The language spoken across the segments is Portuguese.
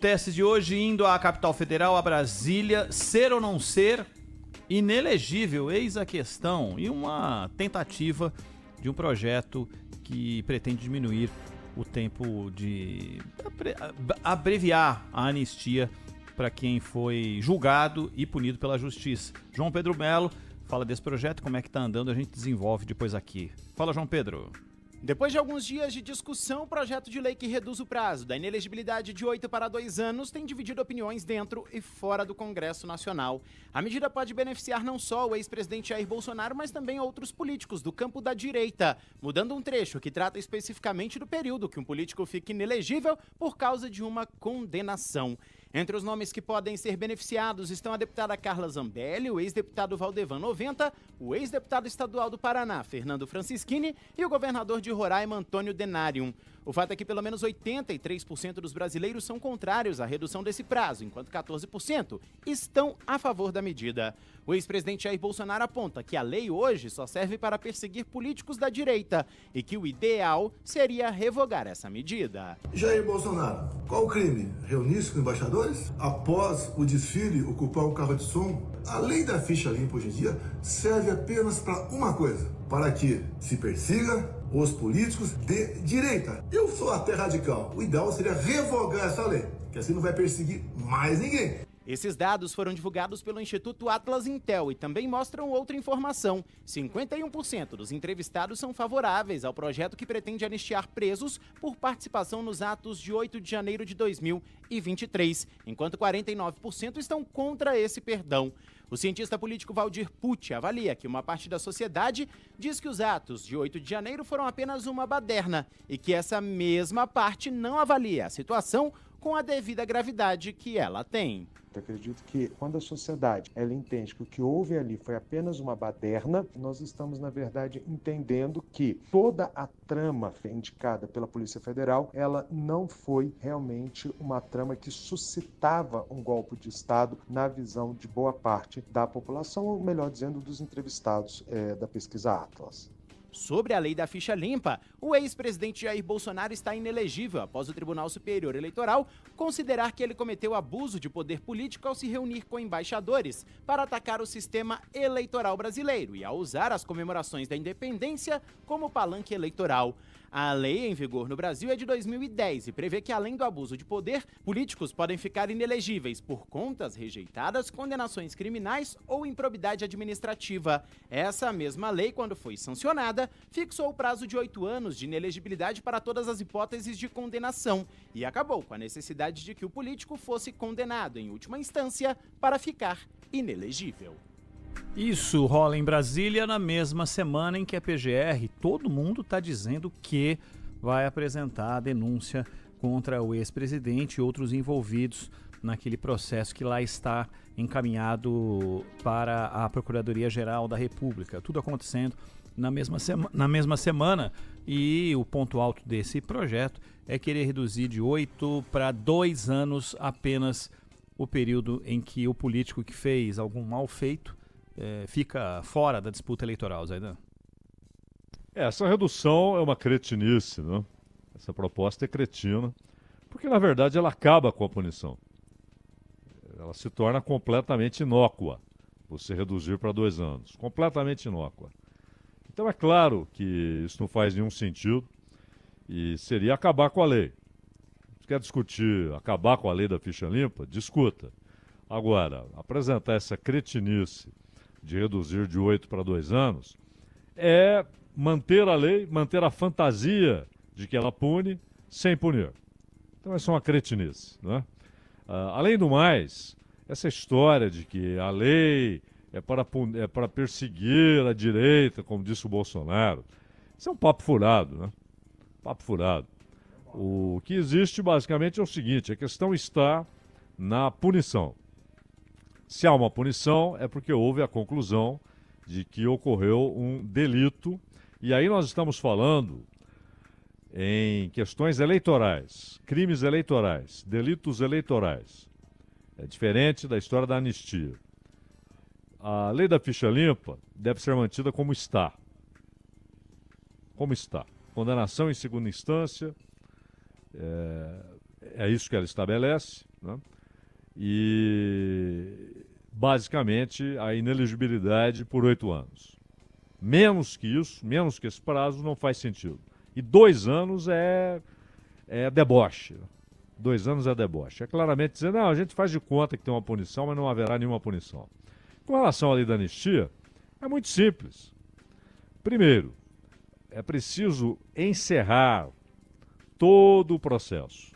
Testes de hoje indo à capital federal, a Brasília, ser ou não ser inelegível, eis a questão, e uma tentativa de um projeto que pretende diminuir o tempo de abreviar a anistia para quem foi julgado e punido pela justiça. João Pedro Melo fala desse projeto, como é que está andando, a gente desenvolve depois aqui. Fala, João Pedro. Depois de alguns dias de discussão, o projeto de lei que reduz o prazo da inelegibilidade de 8 para 2 anos tem dividido opiniões dentro e fora do Congresso Nacional. A medida pode beneficiar não só o ex-presidente Jair Bolsonaro, mas também outros políticos do campo da direita, mudando um trecho que trata especificamente do período que um político fica inelegível por causa de uma condenação. Entre os nomes que podem ser beneficiados estão a deputada Carla Zambelli, o ex-deputado Valdevan 90, o ex-deputado estadual do Paraná, Fernando Francischini, e o governador de Roraima, Antônio Denarium. O fato é que pelo menos 83% dos brasileiros são contrários à redução desse prazo, enquanto 14% estão a favor da medida. O ex-presidente Jair Bolsonaro aponta que a lei hoje só serve para perseguir políticos da direita e que o ideal seria revogar essa medida. Jair Bolsonaro, qual o crime? Reunir-se com embaixadores? Após o desfile, ocupar um carro de som? A lei da ficha limpa hoje em dia serve apenas para uma coisa, para que se persiga os políticos de direita. Eu sou até radical. O ideal seria revogar essa lei, que assim não vai perseguir mais ninguém. Esses dados foram divulgados pelo Instituto Atlas Intel e também mostram outra informação. 51% dos entrevistados são favoráveis ao projeto que pretende anistiar presos por participação nos atos de 8 de janeiro de 2023, enquanto 49% estão contra esse perdão. O cientista político Valdir Pucci avalia que uma parte da sociedade diz que os atos de 8 de janeiro foram apenas uma baderna e que essa mesma parte não avalia a situação com a devida gravidade que ela tem. Eu acredito que quando a sociedade ela entende que o que houve ali foi apenas uma baderna, nós estamos, na verdade, entendendo que toda a trama indicada pela Polícia Federal, ela não foi realmente uma trama que suscitava um golpe de Estado na visão de boa parte da população, ou melhor dizendo, dos entrevistados da pesquisa Atlas. Sobre a lei da ficha limpa, o ex-presidente Jair Bolsonaro está inelegível após o Tribunal Superior Eleitoral considerar que ele cometeu abuso de poder político ao se reunir com embaixadores para atacar o sistema eleitoral brasileiro e ao usar as comemorações da independência como palanque eleitoral. A lei em vigor no Brasil é de 2010 e prevê que, além do abuso de poder, políticos podem ficar inelegíveis por contas rejeitadas, condenações criminais ou improbidade administrativa. Essa mesma lei, quando foi sancionada, fixou o prazo de 8 anos de inelegibilidade para todas as hipóteses de condenação e acabou com a necessidade de que o político fosse condenado, em última instância, para ficar inelegível. Isso rola em Brasília na mesma semana em que a PGR, todo mundo está dizendo que vai apresentar a denúncia contra o ex-presidente e outros envolvidos naquele processo que lá está encaminhado para a Procuradoria-Geral da República. Tudo acontecendo na mesma semana, e o ponto alto desse projeto é querer reduzir de 8 para 2 anos apenas o período em que o político que fez algum mal feito fica fora da disputa eleitoral, Zaidan. Essa redução é uma cretinice, né? Essa proposta é cretina, porque na verdade ela acaba com a punição. Ela se torna completamente inócua, você reduzir para 2 anos. Completamente inócua. Então é claro que isso não faz nenhum sentido e seria acabar com a lei. Você quer discutir acabar com a lei da ficha limpa? Discuta. Agora, apresentar essa cretinice de reduzir de 8 para 2 anos, é manter a lei, manter a fantasia de que ela pune sem punir. Então essa é uma cretinice, né? Além do mais, essa história de que a lei é para perseguir a direita, como disse o Bolsonaro, isso é um papo furado, né? Papo furado. O que existe basicamente é o seguinte, a questão está na punição. Se há uma punição, é porque houve a conclusão de que ocorreu um delito. E aí nós estamos falando em questões eleitorais, crimes eleitorais, delitos eleitorais. É diferente da história da anistia. A lei da ficha limpa deve ser mantida como está. Como está. Condenação em segunda instância é isso que ela estabelece, né? E basicamente a inelegibilidade por 8 anos. Menos que isso, menos que esse prazo, não faz sentido. E 2 anos é deboche. 2 anos é deboche. É claramente dizer, não, a gente faz de conta que tem uma punição, mas não haverá nenhuma punição. Com relação à lei da anistia, é muito simples. Primeiro, é preciso encerrar todo o processo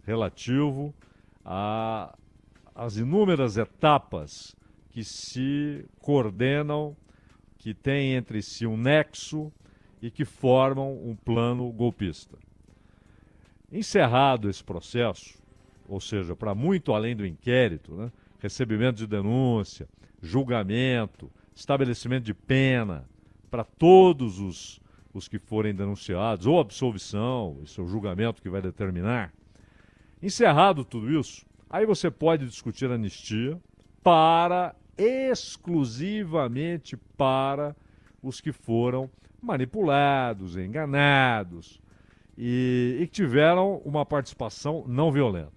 relativo às inúmeras etapas que se coordenam, que têm entre si um nexo e que formam um plano golpista. Encerrado esse processo, ou seja, para muito além do inquérito, né, recebimento de denúncia, julgamento, estabelecimento de pena para todos os que forem denunciados, ou absolvição, esse é o julgamento que vai determinar. Encerrado tudo isso, aí você pode discutir anistia exclusivamente para os que foram manipulados, enganados e que tiveram uma participação não violenta.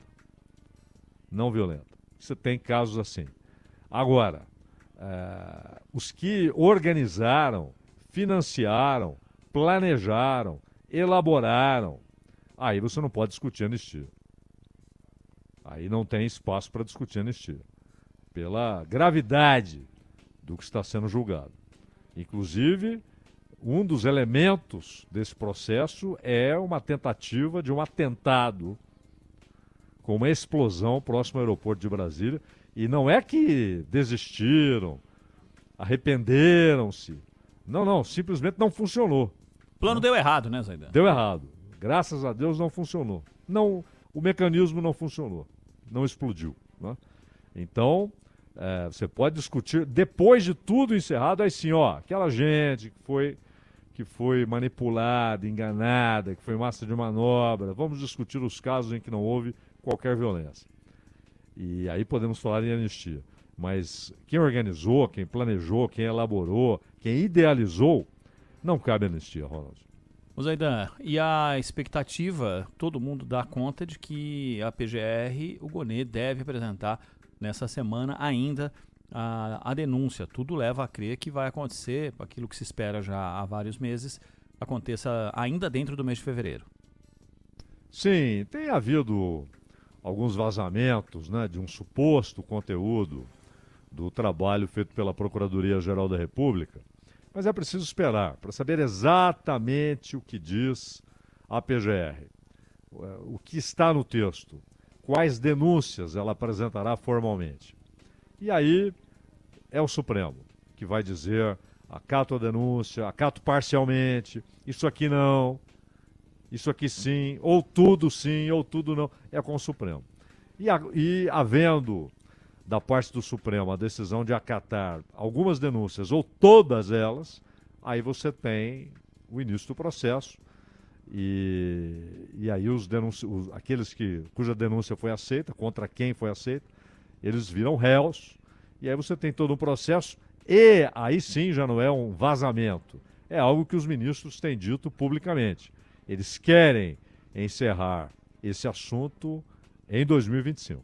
Não violenta. Você tem casos assim. Agora, os que organizaram, financiaram, planejaram, elaboraram, aí você não pode discutir anistia. Aí não tem espaço para discutir anistia. Pela gravidade do que está sendo julgado. Inclusive, um dos elementos desse processo é uma tentativa de um atentado com uma explosão próximo ao aeroporto de Brasília. E não é que desistiram, arrependeram-se. Não, simplesmente não funcionou. O plano deu errado, né, Zaidan? Deu errado. Graças a Deus não funcionou. Não, o mecanismo não funcionou. Não explodiu. Né? Então, você pode discutir, depois de tudo encerrado, aí sim, ó, aquela gente que foi manipulada, enganada, que foi massa de manobra, vamos discutir os casos em que não houve qualquer violência. E aí podemos falar em anistia. Mas quem organizou, quem planejou, quem elaborou, quem idealizou, não cabe anistia, Ronald. Zaidan, e a expectativa, todo mundo dá conta de que a PGR, o Gonê, deve apresentar nessa semana ainda a denúncia. Tudo leva a crer que vai acontecer, aquilo que se espera já há vários meses, aconteça ainda dentro do mês de fevereiro. Sim, tem havido alguns vazamentos, né, de um suposto conteúdo do trabalho feito pela Procuradoria-Geral da República, mas é preciso esperar para saber exatamente o que diz a PGR, o que está no texto, quais denúncias ela apresentará formalmente. E aí é o Supremo que vai dizer: acato a denúncia, acato parcialmente, isso aqui não, isso aqui sim, ou tudo não, é com o Supremo. E havendo da parte do Supremo a decisão de acatar algumas denúncias ou todas elas, aí você tem o início do processo e aí aqueles cuja denúncia foi aceita, contra quem foi aceita, eles viram réus e aí você tem todo um processo e aí sim já não é um vazamento, é algo que os ministros têm dito publicamente. Eles querem encerrar esse assunto em 2025.